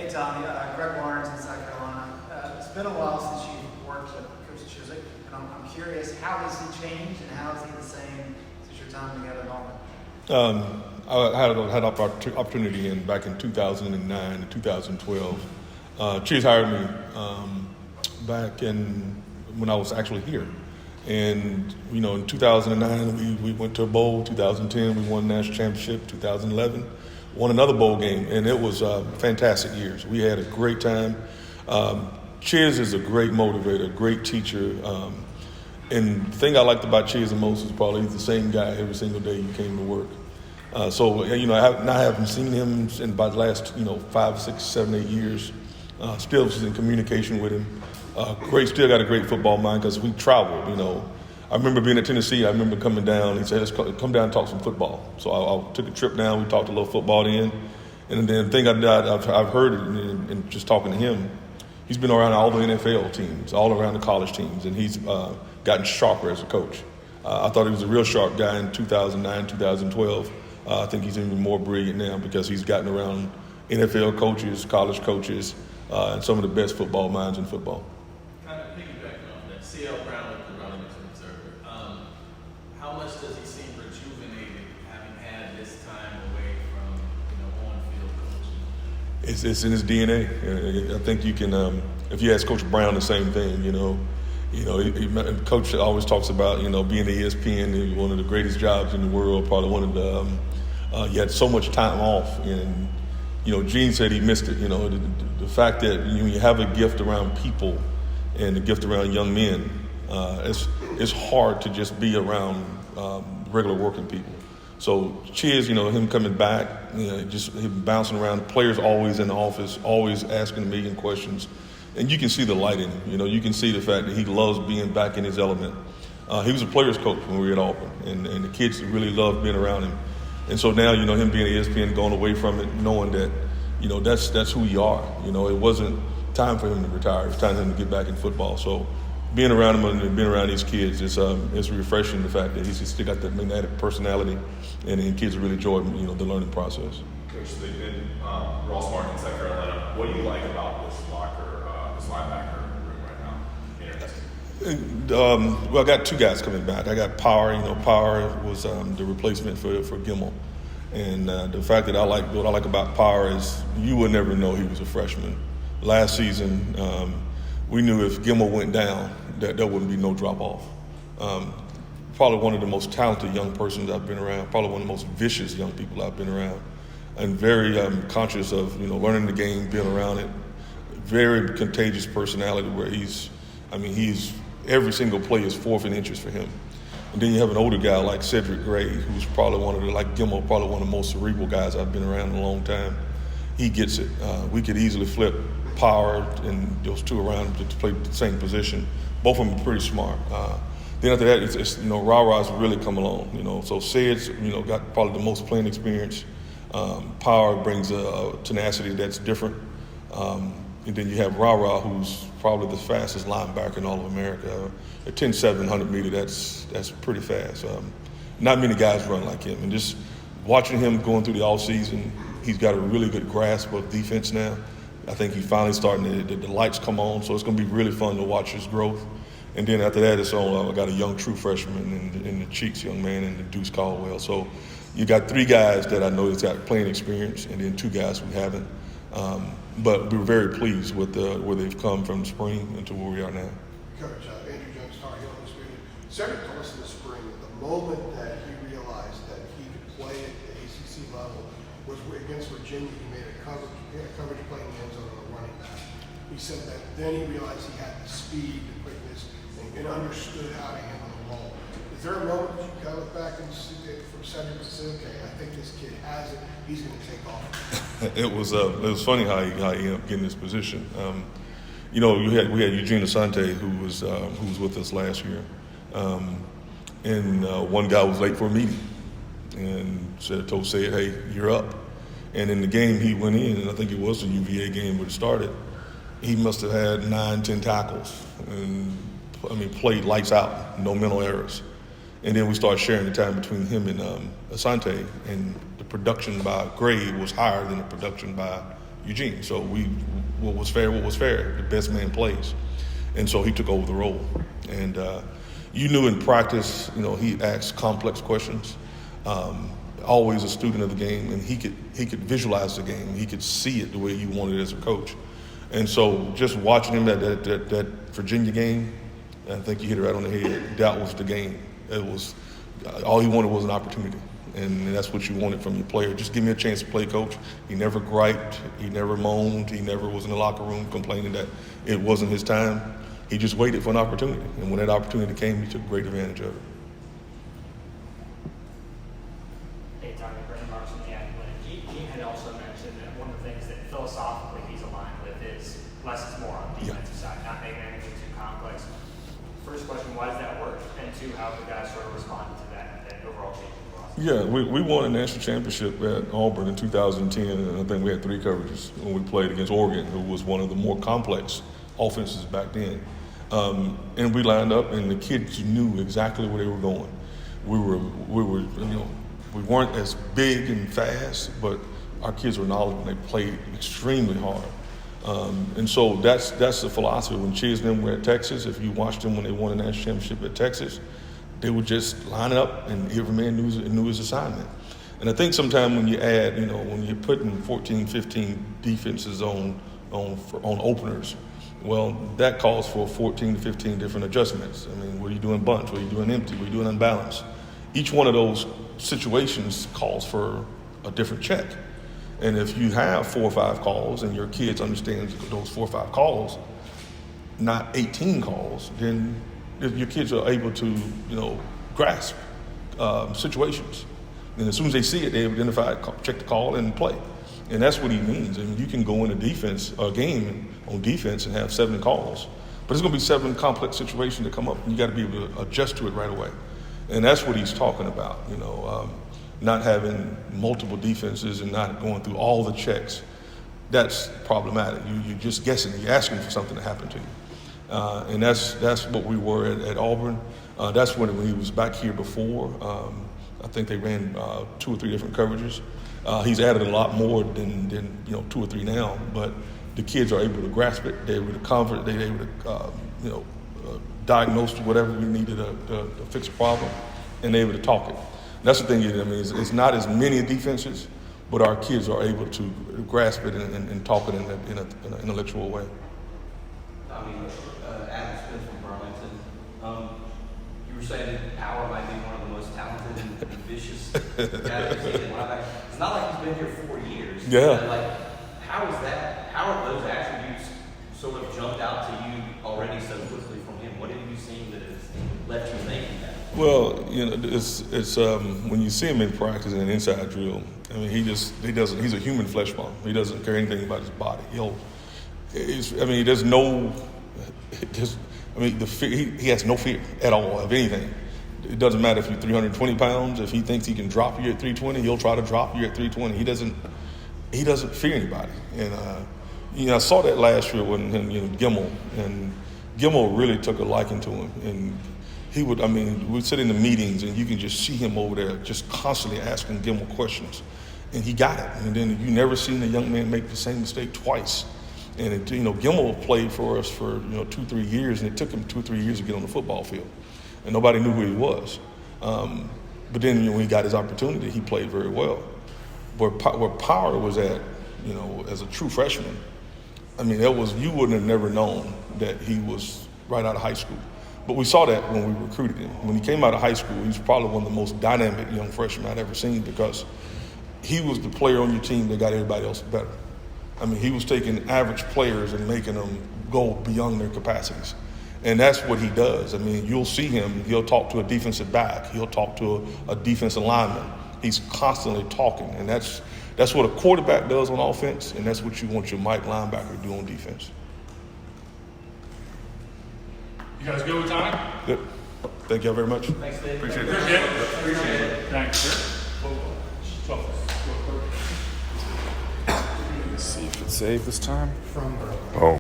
Hey, Tommy. Greg Lawrence in South Carolina. It's been a while since you've worked with Coach Chiswick, and I'm curious, how has he changed, and how is he the same since your time together at Auburn? I had an opportunity back in 2009 and 2012. Chiz hired me back when I was actually here. And, in 2009, we went to a bowl. 2010, we won the national championship. 2011, won another bowl game. And it was fantastic years. We had a great time. Chiz is a great motivator, great teacher. And the thing I liked about Chiz the most is probably he's the same guy every single day you came to work. I haven't seen him in about the last, 5, 6, 7, 8 years. Still was in communication with him. Still got a great football mind because we traveled, I remember being at Tennessee. I remember coming down. He said, let's come down and talk some football. So I took a trip down. We talked a little football then. And then the thing I've heard and just talking to him, he's been around all the NFL teams, all around the college teams, and he's gotten sharper as a coach. I thought he was a real sharp guy in 2009, 2012. I think he's even more brilliant now because he's gotten around NFL coaches, college coaches, and some of the best football minds in football. Kind of piggybacking on that, C.L. Brown with the Running Observer. How much does he seem rejuvenated having had this time away from on-field coaching? It's in his DNA. I think you can, if you ask Coach Brown the same thing, Coach always talks about, being at ESPN, one of the greatest jobs in the world, probably one of the, you had so much time off. And, Gene said he missed it. The fact that you have a gift around people and a gift around young men, it's hard to just be around regular working people. So Chiz, him coming back, just him bouncing around, players always in the office, always asking a million questions. And you can see the light in him. You can see the fact that he loves being back in his element. He was a player's coach when we were at Auburn, and the kids really loved being around him. And so now, him being at ESPN, going away from it, knowing that, that's who you are. It wasn't time for him to retire. It was time for him to get back in football. So being around him and being around these kids, it's refreshing, the fact that he's still got that magnetic personality, and kids really enjoy, the learning process. Coach Thigpen, Ross Martin, South Carolina, what do you like about this linebacker room right now? Well, I got two guys coming back. I got Power. Power was the replacement for Gimmel. And the fact that what I like about Power is you would never know he was a freshman. Last season, we knew if Gimmel went down, that there wouldn't be no drop-off. Probably one of the most talented young persons I've been around, probably one of the most vicious young people I've been around, and very conscious of, learning the game, being around it. Very contagious personality where he's every single play is fourth in interest for him. And then you have an older guy like Cedric Gray, who's probably like Gimmel, probably one of the most cerebral guys I've been around in a long time. He gets it. We could easily flip Power and those two around to play the same position. Both of them are pretty smart. Then after that, it's Ra-Ra's really come along. So Ced's, got probably the most playing experience. Power brings a tenacity that's different. And then you have Ra-Ra, who's probably the fastest linebacker in all of America. At 10.7, 100 meter, that's pretty fast. Not many guys run like him. And just watching him going through the offseason, he's got a really good grasp of defense now. I think he's finally starting the lights come on, so it's going to be really fun to watch his growth. And then after that, it's on. I got a young true freshman in the Cheeks young man and the Deuce Caldwell. So you got three guys that I know that's got playing experience, and then two guys who haven't. But we're very pleased with where they've come from spring into where we are now. Coach, Andrew Jones, Tar Heel this week. Cedric told us in the spring that the moment that he realized that he could play at the ACC level was against Virginia. He made a coverage play in the end zone on a running back. He said that then he realized he had the speed, the quickness, and understood how to handle the ball. Is there a moment that you kind of look back and see from Cedric and say, okay, I think this kid has it, he's going to take off? It was funny how he ended up getting this position. We had Eugene Asante who was with us last year, and one guy was late for a meeting, and said, "Hey, you're up." And in the game he went in, and I think it was the UVA game where it started. He must have had 9-10 tackles, and played lights out, no mental errors. And then we started sharing the time between him and Asante, and the production by Gray was higher than the production by Eugene. So what was fair, the best man plays. And so he took over the role. And you knew in practice, he asked complex questions. Always a student of the game, and he could visualize the game. He could see it the way you wanted it as a coach. And so just watching him that Virginia game, I think you hit it right on the head. That was the game. It was all he wanted was an opportunity, and that's what you wanted from your player. Just give me a chance to play, coach. He never griped. He never moaned. He never was in the locker room complaining that it wasn't his time. He just waited for an opportunity, and when that opportunity came, he took great advantage of it. Hey, Tommy, Brendan Marks from the Athletic. He had also mentioned that one of the things that philosophically he's aligned with is less is more on the defensive side, not making anything too complex. First question, why does that work? And two, how have the guys sort of responded to that overall change in philosophy? Yeah, we won a national championship at Auburn in 2010, and I think we had 3 coverages when we played against Oregon, who was one of the more complex offenses back then. And we lined up, and the kids knew exactly where they were going. We weren't as big and fast, but our kids were knowledgeable, and they played extremely hard. And so that's the philosophy. When Chiz and them were at Texas, if you watched them when they won a national championship at Texas, they would just line up, and every man knew his assignment. And I think sometimes when you add, when you're putting 14, 15 defenses on openers, well, that calls for 14 to 15 different adjustments. I mean, what are you doing bunch? What are you doing empty? What are you doing unbalanced? Each one of those situations calls for a different check. And if you have 4 or 5 calls and your kids understand those 4 or 5 calls, not 18 calls, then if your kids are able to, grasp situations. And as soon as they see it, they identify it, check the call, and play. And that's what he means. I mean, you can go in a game on defense and have 7 calls, but it's going to be 7 complex situations that come up, and you got to be able to adjust to it right away. And that's what he's talking about, not having multiple defenses and not going through all the checks. That's problematic. You're just guessing. You're asking for something to happen to you. And that's what we were at Auburn. That's when he was back here before. I think they ran 2 or 3 different coverages. He's added a lot more than 2 or 3 now, but the kids are able to grasp it. They're able to comfort. They're able to diagnose whatever we needed to fix a problem, and they're able to talk it. That's the thing. It's not as many defenses, but our kids are able to grasp it and talk it in an intellectual way. Adam Smith from Burlington. You were saying that Power might be one of the most talented and vicious guys you've seen in linebacker. It's not like he's been here 4 years. Yeah. How is that? How have those attributes sort of jumped out to you already so quickly from him? What have you seen that has left you thinking that? Well, it's when you see him in practice in an inside drill. I mean, he's a human flesh bone. He doesn't care anything about his body. He has no fear at all of anything. It doesn't matter if you're 320 pounds. If he thinks he can drop you at 320, he'll try to drop you at 320. He doesn't fear anybody. And I saw that last year when Gimmel, and Gimmel really took a liking to him. And we'd sit in the meetings, and you can just see him over there just constantly asking Gimmel questions. And he got it. And then you never seen a young man make the same mistake twice. And Gimmel played for us for 2-3 years, and it took him 2-3 years to get on the football field, and nobody knew who he was. But then when he got his opportunity, he played very well. Where Power was at, as a true freshman, you wouldn't have never known that he was right out of high school. But we saw that when we recruited him. When he came out of high school, he was probably one of the most dynamic young freshmen I'd ever seen, because he was the player on your team that got everybody else better. He was taking average players and making them go beyond their capacities. And that's what he does. You'll see him, he'll talk to a defensive back, he'll talk to a defensive lineman. He's constantly talking, and that's what a quarterback does on offense, and that's what you want your Mike linebacker to do on defense. You guys good with time? Good. Thank y'all very much. Thanks, Dave. Appreciate it. Appreciate it. Thanks, sir. See if it's saved this time. From Burlington. Oh.